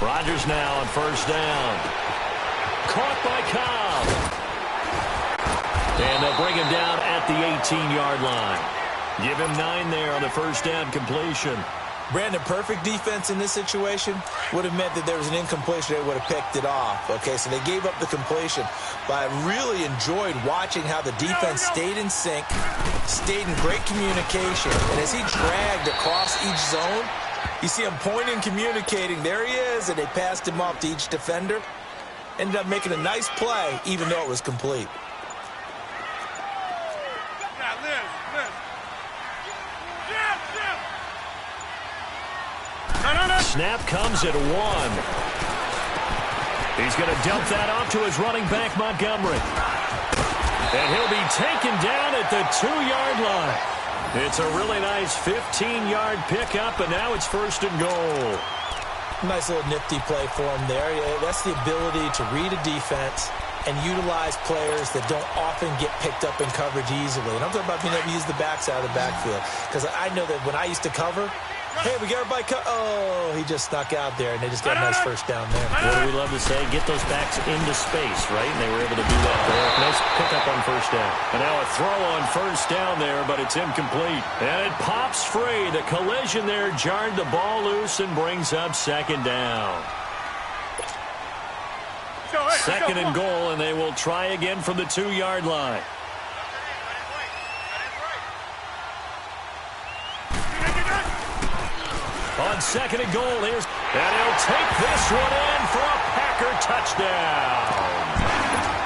Rodgers now on first down. Caught by Cobb. And they'll bring him down at the 18-yard line. Give him 9 there on the first down completion. Brandon, perfect defense in this situation would have meant that there was an incompletion. They would have picked it off. Okay, so they gave up the completion. But I really enjoyed watching how the defense stayed in sync, stayed in great communication. And as he dragged across each zone, you see him pointing, communicating. There he is, and they passed him off to each defender. Ended up making a nice play, even though it was complete. Snap comes at 1. He's going to dump that off to his running back, Montgomery. And he'll be taken down at the 2-yard line. It's a really nice 15-yard pickup, and now it's first and goal. Nice little nifty play for him there. That's the ability to read a defense and utilize players that don't often get picked up in coverage easily. And I'm talking about being able to use the backs out of the backfield. Because I know that when I used to cover, hey, we got everybody oh, he just snuck out there, and they just got a nice first down there. What do we love to say? Get those backs into space, right? And they were able to do that there. Nice pickup on first down. And now a throw on first down there, but it's incomplete. And it pops free. The collision there jarred the ball loose and brings up second down. Second and goal, and they will try again from the 2-yard line. On second and goal, and he'll take this one in for a Packer touchdown.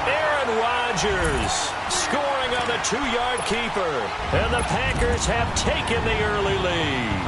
Aaron Rodgers scoring on the 2-yard keeper, and the Packers have taken the early lead.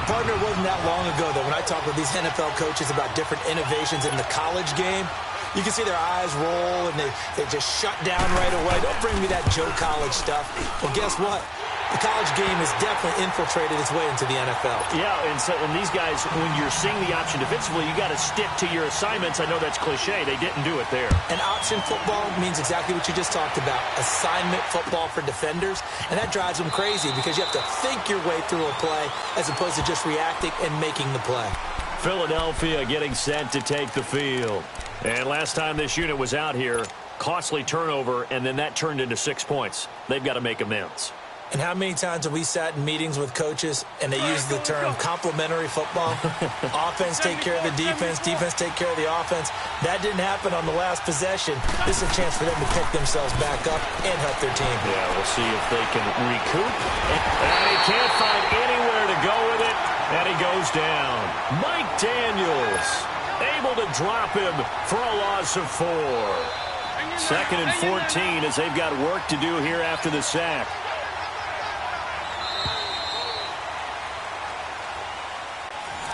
Partner, it wasn't that long ago that when I talk with these NFL coaches about different innovations in the college game, you can see their eyes roll and they just shut down right away. Don't bring me that Joe College stuff. Well, guess what? The college game has definitely infiltrated its way into the NFL. Yeah, and these guys, when you're seeing the option defensively, you got to stick to your assignments. I know that's cliche. They didn't do it there. And option football means exactly what you just talked about. Assignment football for defenders. And that drives them crazy because you have to think your way through a play as opposed to just reacting and making the play. Philadelphia getting set to take the field. And last time this unit was out here, costly turnover, and then that turned into 6 points. They've got to make amends. And how many times have we sat in meetings with coaches and they use the term complementary football? Offense take care of the defense, defense take care of the offense. That didn't happen on the last possession. This is a chance for them to pick themselves back up and help their team. Yeah, we'll see if they can recoup. And he can't find anywhere to go with it, and he goes down. Mike Daniels able to drop him for a loss of 4. Second and 14 as they've got work to do here after the sack.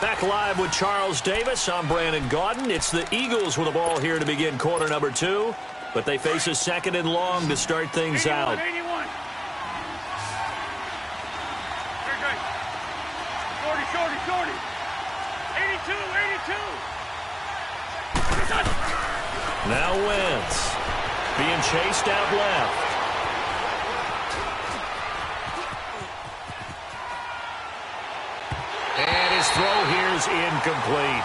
Back live with Charles Davis. I'm Brandon Gaudin. It's the Eagles with the ball here to begin quarter number 2. But they face a second and long to start things out. 81. Shorty. 82. Now Wentz being chased out left. And his throw here is incomplete.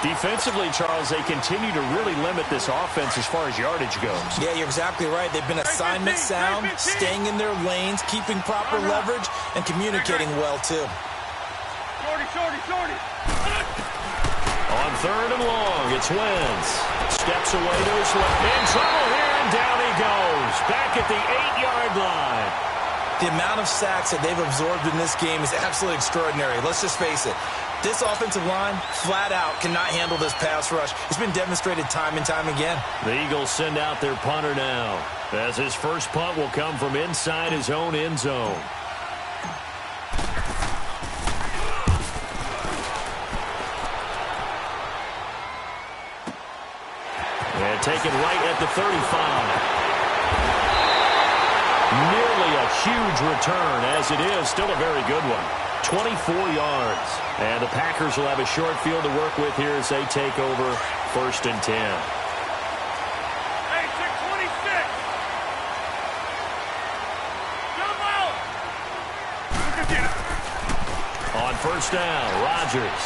Defensively, Charles, they continue to really limit this offense as far as yardage goes. Yeah, you're exactly right. They've been assignment sound, staying in their lanes, keeping proper leverage, and communicating well, too. Shorty. On third and long, it's Wentz. Steps away to his left. In trouble here, and down he goes. Back at the 8-yard line. The amount of sacks that they've absorbed in this game is absolutely extraordinary. Let's just face it. This offensive line, flat out, cannot handle this pass rush. It's been demonstrated time and time again. The Eagles send out their punter now, as his first punt will come from inside his own end zone. And taken right at the 35. Nearly a huge return, as it is still a very good one. 24 yards. And the Packers will have a short field to work with here as they take over first and 10. Hey, 626. Jump out. On first down, Rodgers.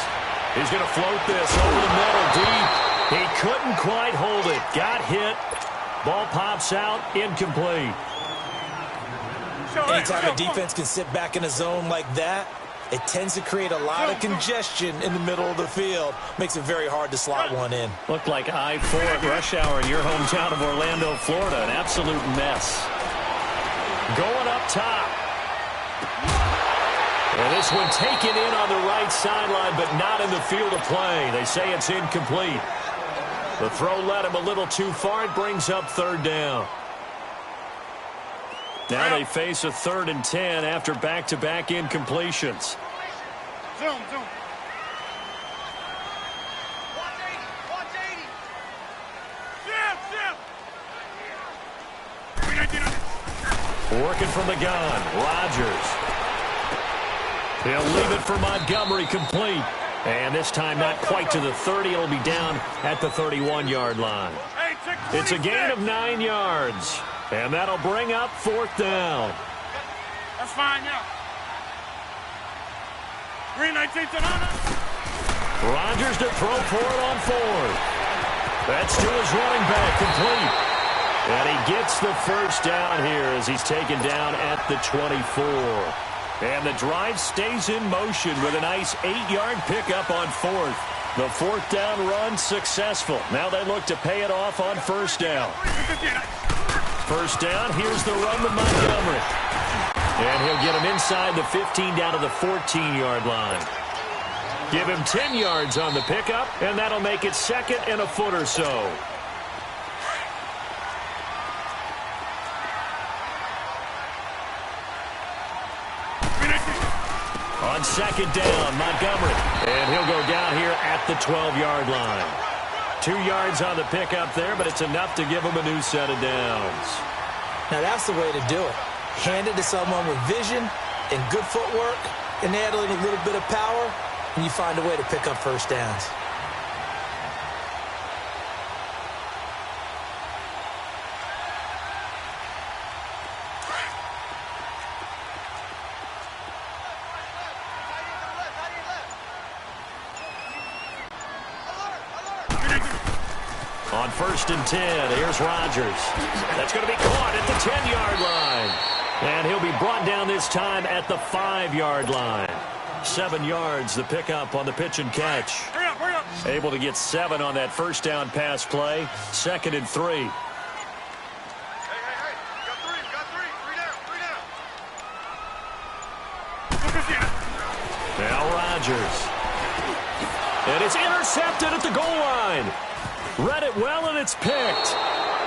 He's going to float this over the middle deep. He couldn't quite hold it. Got hit. Ball pops out, incomplete. Anytime a defense can sit back in a zone like that, it tends to create a lot of congestion in the middle of the field. Makes it very hard to slot one in. Looked like I-4 at rush hour in your hometown of Orlando, Florida. An absolute mess. Going up top. And this one taken in on the right sideline, but not in the field of play. They say it's incomplete. The throw led him a little too far. It brings up third down. Now they face a 3rd and 10 after back-to-back incompletions. Zoom. Zip. Working from the gun, Rodgers. He'll leave it for Montgomery, complete. And this time not quite to the 30. It'll be down at the 31-yard line. It's a gain of 9 yards. And that'll bring up 4th down. That's fine, yeah. Green 19th and on it. Rodgers to throw for it on 4th. That's to his running back, complete. And he gets the first down here as he's taken down at the 24. And the drive stays in motion with a nice 8-yard pickup on 4th. The 4th down run successful. Now they look to pay it off on first down. First down, here's the run with Montgomery. And he'll get him inside the 15 down to the 14-yard line. Give him 10 yards on the pickup, and that'll make it 2nd and a foot or so. On 2nd down, Montgomery. And he'll go down here at the 12-yard line. 2 yards on the pickup there, but it's enough to give him a new set of downs. Now that's the way to do it. Hand it to someone with vision and good footwork, and add a little bit of power, and you find a way to pick up first downs. On 1st and 10, here's Rodgers. That's going to be caught at the 10-yard line. And he'll be brought down this time at the 5-yard line. 7 yards, the pickup on the pitch and catch. Hurry up. Able to get 7 on that first down pass play. 2nd and 3. Hey. Got three. Three down. Now Rodgers. And it's intercepted at the goal line. Read it well, and it's picked.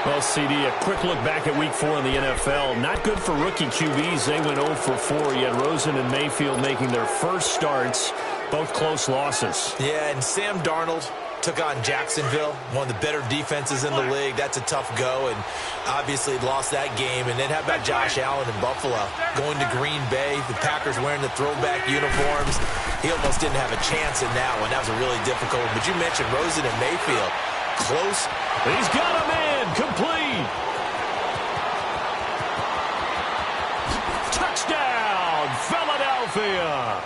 Well, CD, a quick look back at Week 4 in the NFL. Not good for rookie QBs. They went 0 for 4. You had Rosen and Mayfield making their first starts, both close losses. Yeah, and Sam Darnold took on Jacksonville, one of the better defenses in the league. That's a tough go, and obviously lost that game. And then how about Josh Allen in Buffalo? Going to Green Bay, the Packers wearing the throwback uniforms. He almost didn't have a chance in that one. That was a really difficult one. But you mentioned Rosen and Mayfield. Close. He's got him in. Complete. Touchdown, Philadelphia.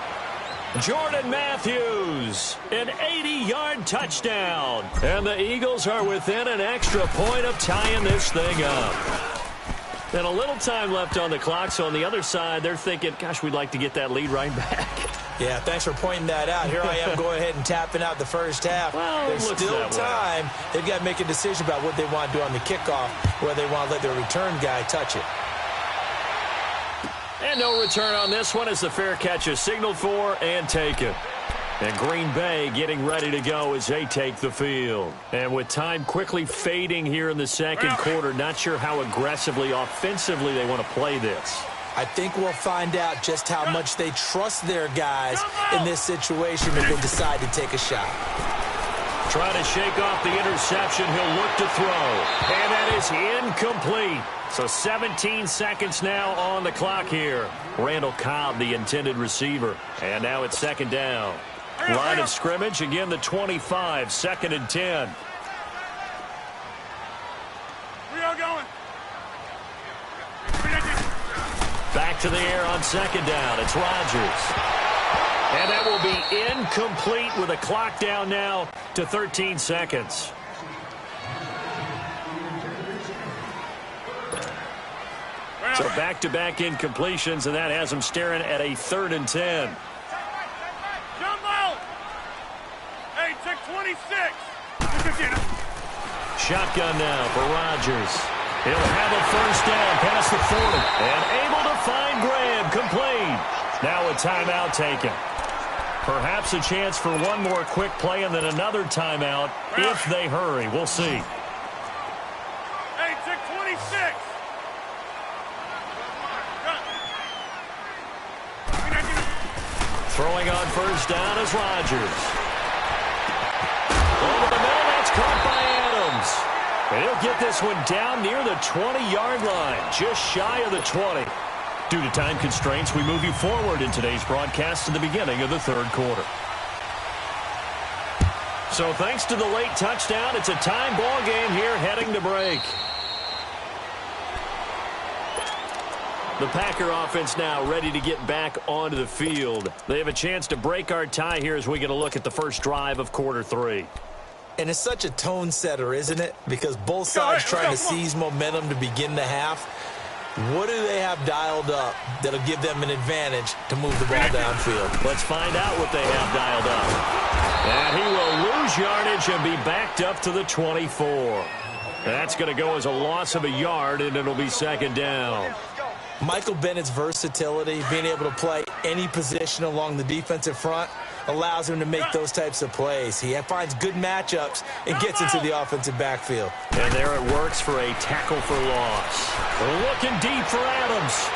Jordan Matthews, an 80-yard touchdown. And the Eagles are within an extra point of tying this thing up. And a little time left on the clock, so on the other side, they're thinking, gosh, we'd like to get that lead right back. Yeah, thanks for pointing that out. Here I am going ahead and tapping out the first half. Well, there's still time. They've got to make a decision about what they want to do on the kickoff, whether they want to let their return guy touch it. And no return on this one as the fair catch is signaled for and taken. And Green Bay getting ready to go as they take the field. And with time quickly fading here in the second quarter, not sure how aggressively, offensively they want to play this. I think we'll find out just how much they trust their guys in this situation if they decide to take a shot. Trying to shake off the interception. He'll look to throw. And that is incomplete. So 17 seconds now on the clock here. Randall Cobb, the intended receiver. And now it's 2nd down. Line of scrimmage, again the 25, 2nd and 10. We are going. Back to the air on 2nd down. It's Rodgers. And that will be incomplete with a clock down now to 13 seconds. So back-to-back incompletions, and that has them staring at a 3rd and 10. Jumbo! Hey, check 26. Shotgun now for Rodgers. He'll have a first down past the 40. And able to find Graham, complete. Now a timeout taken. Perhaps a chance for one more quick play and then another timeout if they hurry. We'll see. Hey, check 26. Throwing on first down is Rodgers. Over the middle, that's caught by Adams. And he'll get this one down near the 20-yard line, just shy of the 20. Due to time constraints, we move you forward in today's broadcast to the beginning of the 3rd quarter. So thanks to the late touchdown, it's a tie ball game here heading to break. The Packer offense now ready to get back onto the field. They have a chance to break our tie here as we get a look at the first drive of quarter 3. And it's such a tone setter, isn't it? Because both sides trying to seize momentum to begin the half. What do they have dialed up that'll give them an advantage to move the ball downfield? Let's find out what they have dialed up. And he will lose yardage and be backed up to the 24. That's going to go as a loss of a yard, and it'll be 2nd down. Michael Bennett's versatility, being able to play any position along the defensive front, allows him to make those types of plays. He finds good matchups and gets into the offensive backfield. And there it works for a tackle for loss. Looking deep for Adams.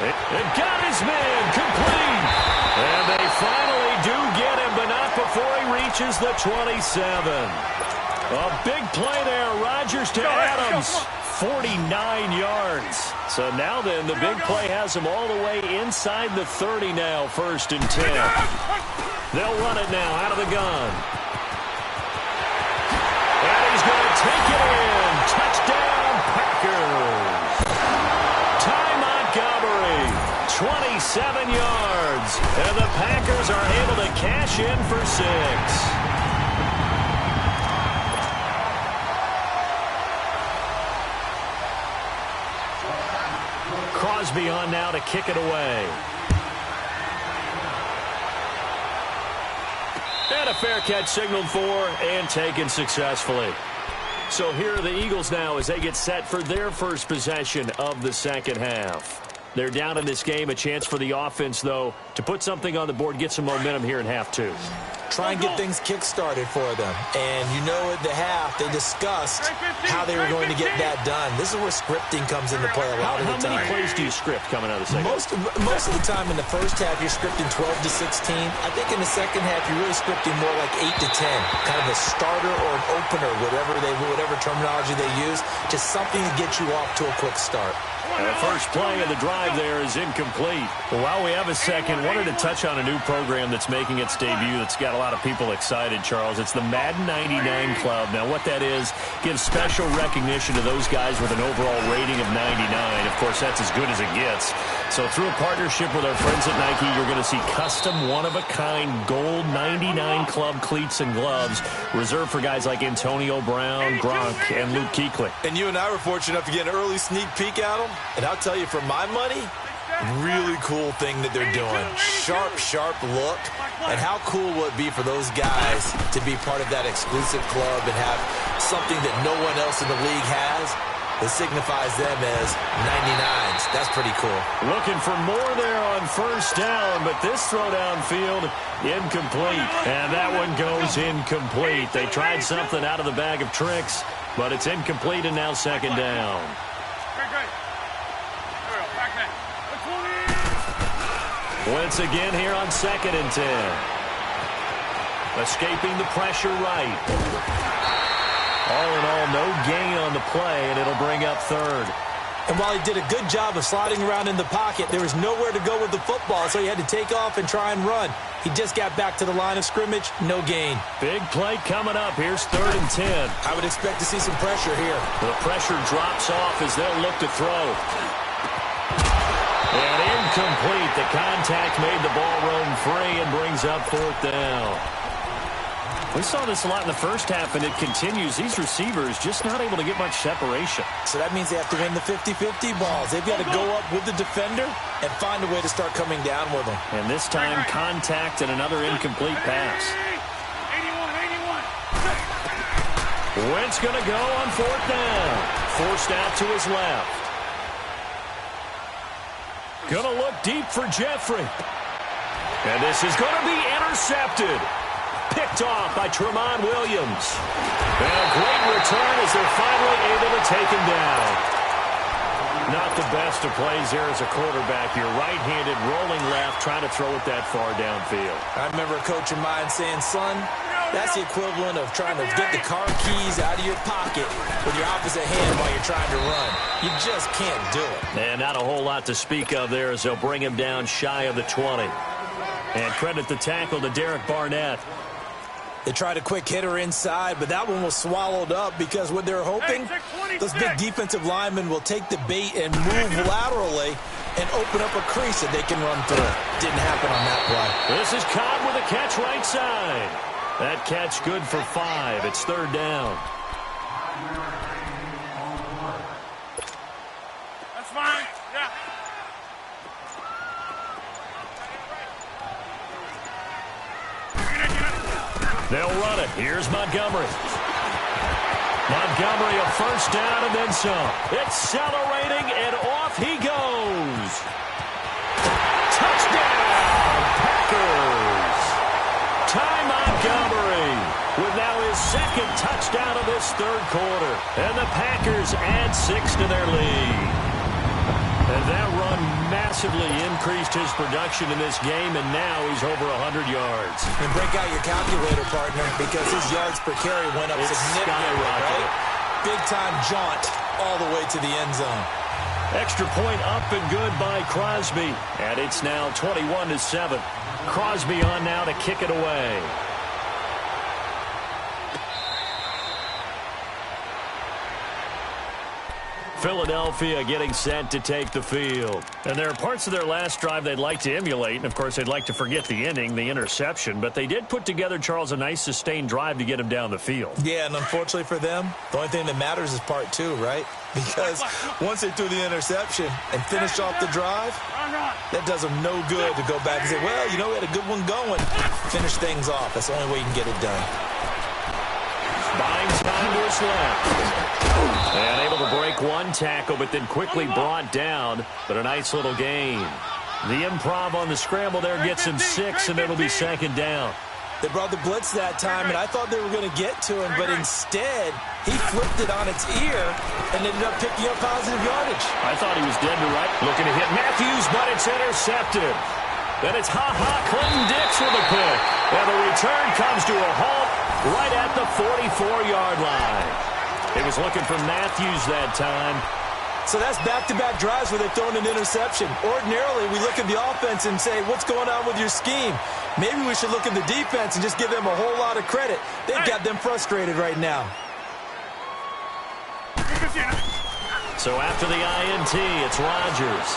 It got his man complete. And they finally do get him, but not before he reaches the 27. A big play there. Rodgers to Adams. 49 yards. So now then, the big play has him all the way inside the 30 now, 1st and 10. They'll run it now out of the gun. And he's going to take it in. Touchdown, Packers. Ty Montgomery, 27 yards. And the Packers are able to cash in for 6. Crosby on now to kick it away. And a fair catch signaled for and taken successfully. So here are the Eagles now as they get set for their first possession of the 2nd half. They're down in this game. A chance for the offense, though, to put something on the board, get some momentum here in half 2. Try and get things kick-started for them. And you know at the half, they discussed how they were going to get that done. This is where scripting comes into play a lot of the time. How many plays do you script coming out of the second? Most of the time in the first half, you're scripting 12 to 16. I think in the second half, you're really scripting more like 8 to 10. Kind of a starter or an opener, whatever terminology they use. Just something to get you off to a quick start. And the first play of the drive there is incomplete. Well, while we have a second, wanted to touch on a new program that's making its debut that's got a lot of people excited, Charles. It's the Madden 99 Club. Now, what that is, gives special recognition to those guys with an overall rating of 99. Of course, that's as good as it gets. So through a partnership with our friends at Nike, you're going to see custom one-of-a-kind gold 99 Club cleats and gloves reserved for guys like Antonio Brown, Gronk, and Luke Kuechly. And you and I were fortunate enough to get an early sneak peek at them. And I'll tell you, for my money, really cool thing that they're doing. Sharp look. And how cool will it be for those guys to be part of that exclusive club and have something that no one else in the league has that signifies them as 99s. That's pretty cool. Looking for more there on first down, but this throw downfield, incomplete. And that one goes incomplete. They tried something out of the bag of tricks, but it's incomplete and now 2nd down. Once again here on 2nd and 10. Escaping the pressure right. All in all, no gain on the play, and it'll bring up 3rd. And while he did a good job of sliding around in the pocket, there was nowhere to go with the football, so he had to take off and try and run. He just got back to the line of scrimmage, no gain. Big play coming up. Here's 3rd and 10. I would expect to see some pressure here. The pressure drops off as they'll look to throw. And incomplete. The contact made the ball roam free and brings up 4th down. We saw this a lot in the first half, and it continues. These receivers just not able to get much separation. So that means they have to win the 50-50 balls. They've got to go up with the defender and find a way to start coming down with them. And this time, contact and another incomplete pass. 81. Wentz going to go on 4th down. Forced out to his left. Going to look deep for Jeffrey. And this is going to be intercepted. Picked off by Tramon Williams. And a great return as they're finally able to take him down. Not the best of plays there as a quarterback. You're right-handed, rolling left, trying to throw it that far downfield. I remember a coach of mine saying, son, that's the equivalent of trying to get the car keys out of your pocket with your opposite hand while you're trying to run. You just can't do it. And not a whole lot to speak of there as they'll bring him down shy of the 20. And credit the tackle to Derek Barnett. They tried a quick hitter inside, but that one was swallowed up because what they're hoping, those big defensive linemen will take the bait and move laterally and open up a crease that they can run through. Didn't happen on that play. This is Cobb with a catch right side. That catch good for 5. It's 3rd down. That's fine. Yeah. They'll run it. Here's Montgomery. Montgomery a 1st down and then some. Accelerating and off he goes. Touchdown, Packers. Ty Montgomery with now his 2nd touchdown of this 3rd quarter. And the Packers add 6 to their lead. And that run massively increased his production in this game, and now he's over 100 yards. And break out your calculator, partner, because his yards per carry went up significantly, right? Big-time jaunt all the way to the end zone. Extra point up and good by Crosby. And it's now 21-7. Crosby on now to kick it away. Philadelphia getting set to take the field. And there are parts of their last drive they'd like to emulate. And, of course, they'd like to forget the inning, the interception. But they did put together, Charles, a nice sustained drive to get him down the field. Yeah, and unfortunately for them, the only thing that matters is part 2, right? Because once they threw the interception and finished off the drive, that does them no good to go back and say, well, you know, we had a good one going. Finish things off. That's the only way you can get it done. Buying time to his left. And able to break one tackle, but then quickly brought down. But a nice little gain. The improv on the scramble there gets him 6, and it'll be 2nd down. They brought the blitz that time, and I thought they were going to get to him, but instead, he flipped it on its ear and ended up picking up positive yardage. I thought he was dead to right. Looking to hit Matthews, but it's intercepted. Then it's Clinton Dix with a pick. And the return comes to a halt right at the 44-yard line. It was looking for Matthews that time. So that's back-to-back drives where they've thrown an interception. Ordinarily, we look at the offense and say, what's going on with your scheme? Maybe we should look at the defense and just give them a whole lot of credit. They've got them frustrated right now. So after the INT, it's Rodgers.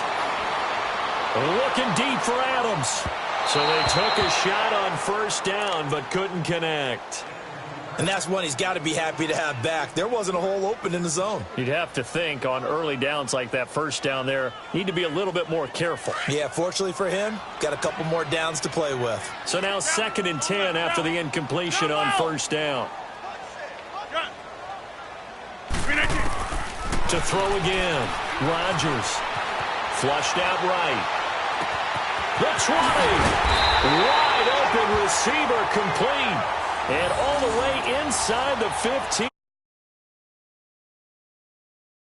Looking deep for Adams. So they took a shot on 1st down, but couldn't connect. And that's one he's got to be happy to have back. There wasn't a hole open in the zone. You'd have to think on early downs like that 1st down there, need to be a little bit more careful. Yeah, fortunately for him, got a couple more downs to play with. So now 2nd and 10 after the incompletion on 1st down. To throw again. Rodgers. Flushed out right. The 20. Wide open receiver complete. And all the way inside the 15.